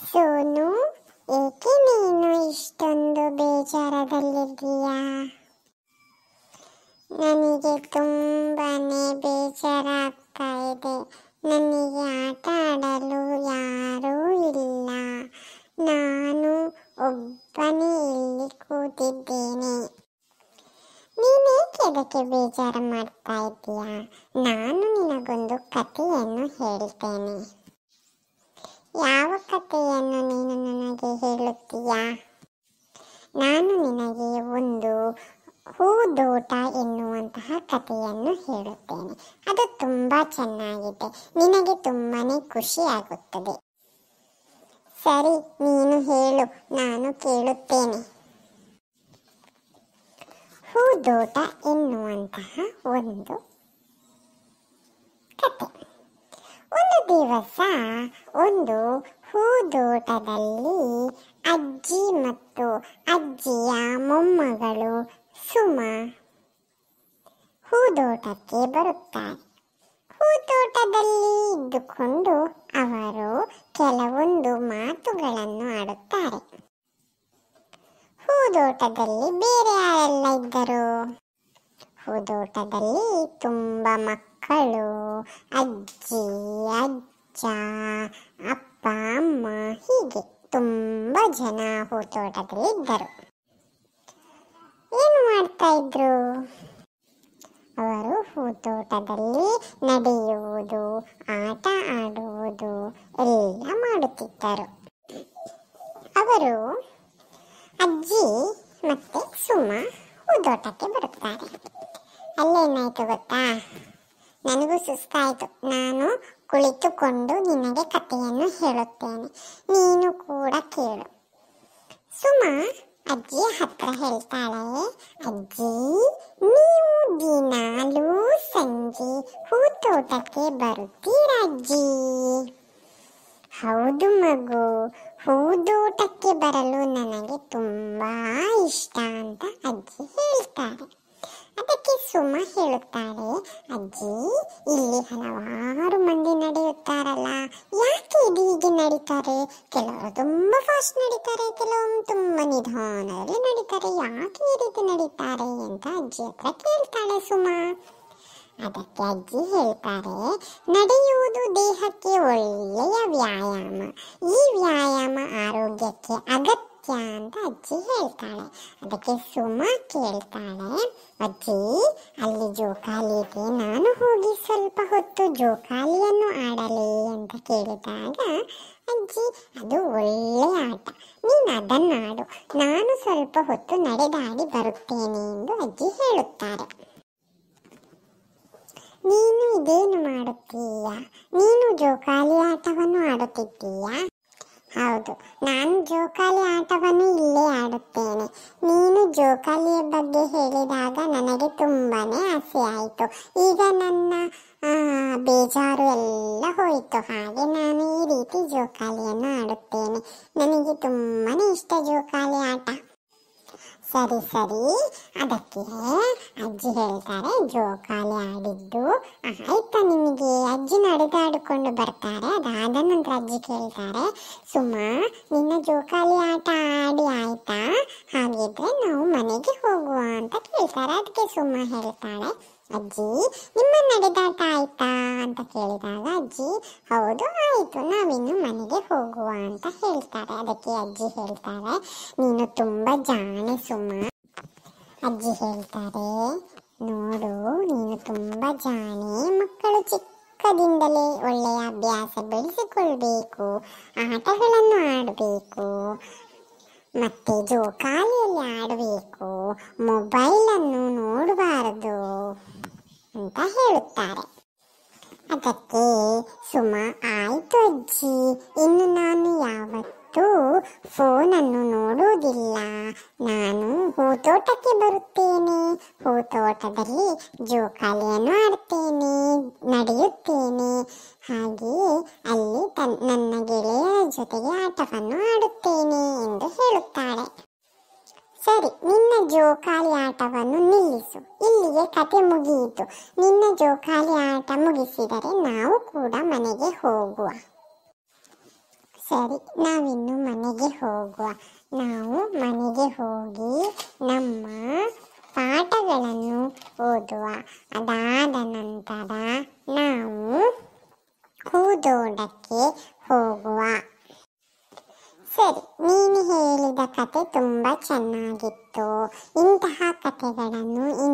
ಸೋನು, ಏಕೆ ನೀನು ಇಷ್ಟೊಂದು ಬೇಜಾರದಲ್ಲಿದ್ದೀಯಾ? ನನಗೆ ತುಂಬಾನೇ ಬೇಜಾರಾಗ್ತಾ ಇದೆ. ನನಗೆ ಆಟ ಆಡಲು ಯಾರೂ ಇಲ್ಲ. ನಾನು ಒಬ್ಬನೇ ಇಲ್ಲಿ ಕೂತಿದ್ದೇನೆ. ನೀನೇಕೆ ಅದಕ್ಕೆ ಬೇಜಾರು ಮಾಡ್ತಾ ಇದ್ದೀಯಾ? ನಾನು ನಿನಗೊಂದು ಕಥೆಯನ್ನು ಹೇಳ್ತೇನೆ. ಯಾವ ಕಥೆಯನ್ನು ನೀನು ನನಗೆ ಹೇಳುತ್ತೀಯಾ? ನಾನು ನಿನಗೆ ಒಂದು ಹೂದೋಟ ಎನ್ನುವಂತಹ ಕಥೆಯನ್ನು ಹೇಳುತ್ತೇನೆ. ಅದು ತುಂಬಾ ಚೆನ್ನಾಗಿದೆ. ನಿನಗೆ ತುಂಬಾನೇ ಖುಷಿ ಆಗುತ್ತದೆ. ಸರಿ, ನೀನು ಹೇಳು, ನಾನು ಕೇಳುತ್ತೇನೆ. ಹೂದೋಟ ಎನ್ನುವಂತಹ ಒಂದು ಕಥೆ. ಒಂದು ದಿವಸ ಒಂದು ಹೂದೋಟದಲ್ಲಿ ಅಜ್ಜಿ ಮತ್ತು ಅಜ್ಜಿಯ ಮೊಮ್ಮಗಳು ಸುಮ ಹೂದೋಟಕ್ಕೆ ಬರುತ್ತಾರೆ. ಹೂದೋಟದಲ್ಲಿ ಇದ್ದುಕೊಂಡು ಅವರು ಕೆಲವೊಂದು ಮಾತುಗಳನ್ನು ಆಡುತ್ತಾರೆ. ಹೂದೋಟದಲ್ಲಿ ಬೇರೆ ಯಾರೆಲ್ಲ ಇದ್ದರು? ಹೂದೋಟದಲ್ಲಿ ತುಂಬ ಮಕ್ಕಳು, ಅಜ್ಜಿ, ಅಜ್ಜ, ಅಪ್ಪ, ಅಮ್ಮ, ಹೀಗೆ ತುಂಬ ಜನ ಹೂದೋಟದಲ್ಲಿ ಇದ್ದರು. ಏನು ಮಾಡ್ತಾ ಇದ್ರು? ಅವರು ಹೂದೋಟದಲ್ಲಿ ನಡೆಯುವುದು, ಆಟ ಆಡುವುದು ಎಲ್ಲ ಮಾಡುತ್ತಿದ್ದರು. ಅವರು ಅಜ್ಜಿ ಮತ್ತೆ ಸುಮ ಹೂದೋಟಕ್ಕೆ ಬರುತ್ತಾರೆ. ಅಲ್ಲೇನಾಯ್ತು ಗೊತ್ತಾ? ನನಗೂ ಸುಸ್ತಾಯಿತು. ನಾನು ಕುಳಿತುಕೊಂಡು ನಿನಗೆ ಕಥೆಯನ್ನು ಹೇಳುತ್ತೇನೆ. ನೀನು ಕೂಡ ಕೇಳು. ಸುಮ ಅಜ್ಜಿಯ ಹತ್ರ ಹೇಳ್ತಾಳೆ, ಅಜ್ಜಿ, ನೀವು ದಿನಾಲೂ ಸಂಜೆ ಹೂದೋಟಕ್ಕೆ ಬರುತ್ತೀರಾ ಅಜ್ಜಿ? ಹೌದು ಮಗು, ಹೂದೋಟಕ್ಕೆ ಬರಲು ನನಗೆ ತುಂಬಾ ಇಷ್ಟ ಅಂತ ಅಜ್ಜಿ ಹೇಳ್ತಾರೆ. ಅದಕ್ಕೆ ಸುಮ ಹೇಳುತ್ತಾಳೆ, ಅಜ್ಜಿ, ಇಲ್ಲಿ ಹಲವಾರು ಮಂದಿ ನಡೆಯುತ್ತಾರಲ್ಲ, ಯಾಕೆ ಹೀಗೆ ನಡೀತಾರೆ? ಕೆಲವರು ತುಂಬಾ ಫಾಸ್ಟ್ ನಡೀತಾರೆ, ಕೆಲವೊಮ್ಮೆ ತುಂಬಾ ನಿಧಾನದಲ್ಲಿ ನಡೀತಾರೆ. ಯಾಕೆ ಈ ರೀತಿ ನಡೀತಾರೆ ಅಂತ ಅಜ್ಜಿ ಹತ್ರ ಕೇಳ್ತಾಳೆ ಸುಮ. ಅದಕ್ಕೆ ಅಜ್ಜಿ ಹೇಳ್ತಾರೆ, ನಡೆಯುವುದು ದೇಹಕ್ಕೆ ಒಳ್ಳೆಯ ವ್ಯಾಯಾಮ. ಈ ವ್ಯಾಯಾಮ ಆರೋಗ್ಯಕ್ಕೆ ಅಗತ್ಯ ಅಂತ ಅಜ್ಜಿ ಹೇಳ್ತಾಳೆ. ಅದಕ್ಕೆ ಸುಮ ಕೇಳ್ತಾಳೆ, ಅಜ್ಜಿ, ಅಲ್ಲಿ ಜೋಕಾಲಿ ಇದೆ, ನಾನು ಹೋಗಿ ಸ್ವಲ್ಪ ಹೊತ್ತು ಜೋಕಾಲಿಯನ್ನು ಆಡಲಿ ಅಂತ ಕೇಳಿದಾಗ ಅಜ್ಜಿ, ಅದು ಒಳ್ಳೆಯ ಆಟ, ನೀನು ಅದನ್ನಾಡು, ನಾನು ಸ್ವಲ್ಪ ಹೊತ್ತು ನಡೆದಾಡಿ ಬರುತ್ತೇನೆ ಎಂದು ಅಜ್ಜಿ ಹೇಳುತ್ತಾರೆ. ನೀನು ಇದೇನು ಮಾಡುತ್ತೀಯಾ? ನೀನು ಜೋಕಾಲಿ ಆಟವನ್ನು ಆಡುತ್ತಿದ್ದೀಯಾ? ಹೌದು, ನಾನು ಜೋಕಾಲಿ ಆಟವನ್ನು ಇಲ್ಲೇ ಆಡುತ್ತೇನೆ. ನೀನು ಜೋಕಾಲಿಯ ಬಗ್ಗೆ ಹೇಳಿದಾಗ ನನಗೆ ತುಂಬಾನೇ ಆಸೆ ಆಯಿತು. ಈಗ ನನ್ನ ಬೇಜಾರು ಎಲ್ಲ ಹೋಯಿತು. ಹಾಗೆ ನಾನು ಈ ರೀತಿ ಜೋಕಾಲಿಯನ್ನು ಆಡುತ್ತೇನೆ. ನನಗೆ ತುಂಬಾನೇ ಇಷ್ಟ ಜೋಕಾಲಿ ಆಟ. ಸರಿ ಸರಿ, ಅದಕ್ಕೆ ಅಜ್ಜಿ ಹೇಳ್ತಾರೆ, ಜೋಕಾಲಿ ಆಡಿದ್ದು ಆಯ್ತಾ ನಿಮಗೆ? ಅಜ್ಜಿ ನಡೆದಾಡಿಕೊಂಡು ಬರ್ತಾರೆ. ಅದಾದ ನಂತರ ಅಜ್ಜಿ ಕೇಳ್ತಾರೆ, ಸುಮ, ನಿನ್ನ ಜೋಕಾಲಿ ಆಟ ಆಡಿ ಆಯ್ತಾ? ಹಾಗಿದ್ರೆ ನಾವು ಮನೆಗೆ ಹೋಗುವ ಅಂತ ಕೇಳ್ತಾರೆ. ಅದಕ್ಕೆ ಸುಮ ಹೇಳ್ತಾಳೆ, ಅಜ್ಜಿ, ನಿಮ್ಮ ನಡೆದಾಟ ಆಯ್ತಾ ಅಂತ ಕೇಳಿದಾಗ ಅಜ್ಜಿ, ಹೌದು ಆಯಿತು, ನಾವಿನ್ನು ಮನೆಗೆ ಹೋಗುವ ಅಂತ ಹೇಳ್ತಾರೆ. ಅದಕ್ಕೆ ಅಜ್ಜಿ ಹೇಳ್ತಾರೆ, ನೀನು ತುಂಬ ಜಾಣೆ ಸುಮ. ಅಜ್ಜಿ ಹೇಳ್ತಾರೆ, ನೋಡು, ನೀನು ತುಂಬ ಜಾಣೆ. ಮಕ್ಕಳು ಚಿಕ್ಕದಿಂದಲೇ ಒಳ್ಳೆಯ ಅಭ್ಯಾಸ ಬೆಳೆಸಿಕೊಳ್ಬೇಕು, ಆಟಗಳನ್ನು ಆಡಬೇಕು, ಮತ್ತೆ ಜೋಕಾಲಿಯಲ್ಲಿ ಆಡಬೇಕು, ಮೊಬೈಲನ್ನು ನೋಡಬಾರದು ಅಂತ ಹೇಳುತ್ತಾರೆ. ಅದಕ್ಕೆ ಸುಮ, ಆಯ್ತು ಅಜ್ಜಿ, ಇನ್ನು ನಾನು ಯಾವತ್ತೂ ಫೋನನ್ನು ನೋಡುವುದಿಲ್ಲ. ನಾನು ಹೂತೋಟಕ್ಕೆ ಬರುತ್ತೇನೆ, ಹೂತೋಟದಲ್ಲಿ ಜೋಕಾಲಿಯನ್ನು ಆಡ್ತೇನೆ, ನಡೆಯುತ್ತೇನೆ, ಹಾಗೆಯೇ ಅಲ್ಲಿ ನನ್ನ ಗೆಳೆಯರ ಜೊತೆಗೆ ಆಟವನ್ನು ಆಡುತ್ತೇನೆ ಎಂದು ಹೇಳುತ್ತಾಳೆ. ಸರಿ, ನಿನ್ನ ಜೋಕಾಲಿ ಆಟವನ್ನು ನಿಲ್ಲಿಸು. ಇಲ್ಲಿಗೆ ಕತೆ ಮುಗಿಯಿತು. ನಿನ್ನ ಜೋಕಾಲಿ ಆಟ ಮುಗಿಸಿದರೆ ನಾವು ಕೂಡ ಮನೆಗೆ ಹೋಗುವ. ಸರಿ, ನಾವಿನ್ನು ಮನೆಗೆ ಹೋಗುವ. ನಾವು ಮನೆಗೆ ಹೋಗಿ ನಮ್ಮ ಪಾಠಗಳನ್ನು ಓದುವ. ಅದಾದ ನಂತರ ನಾವು ಹೂದೋಟಕ್ಕೆ ಹೋಗುವ. ಸರಿ, ನೀನು ಹೇಳಿದ ಕತೆ ತುಂಬ ಚೆನ್ನಾಗಿತ್ತು. ಇಂತಹ ಕಥೆಗಳನ್ನು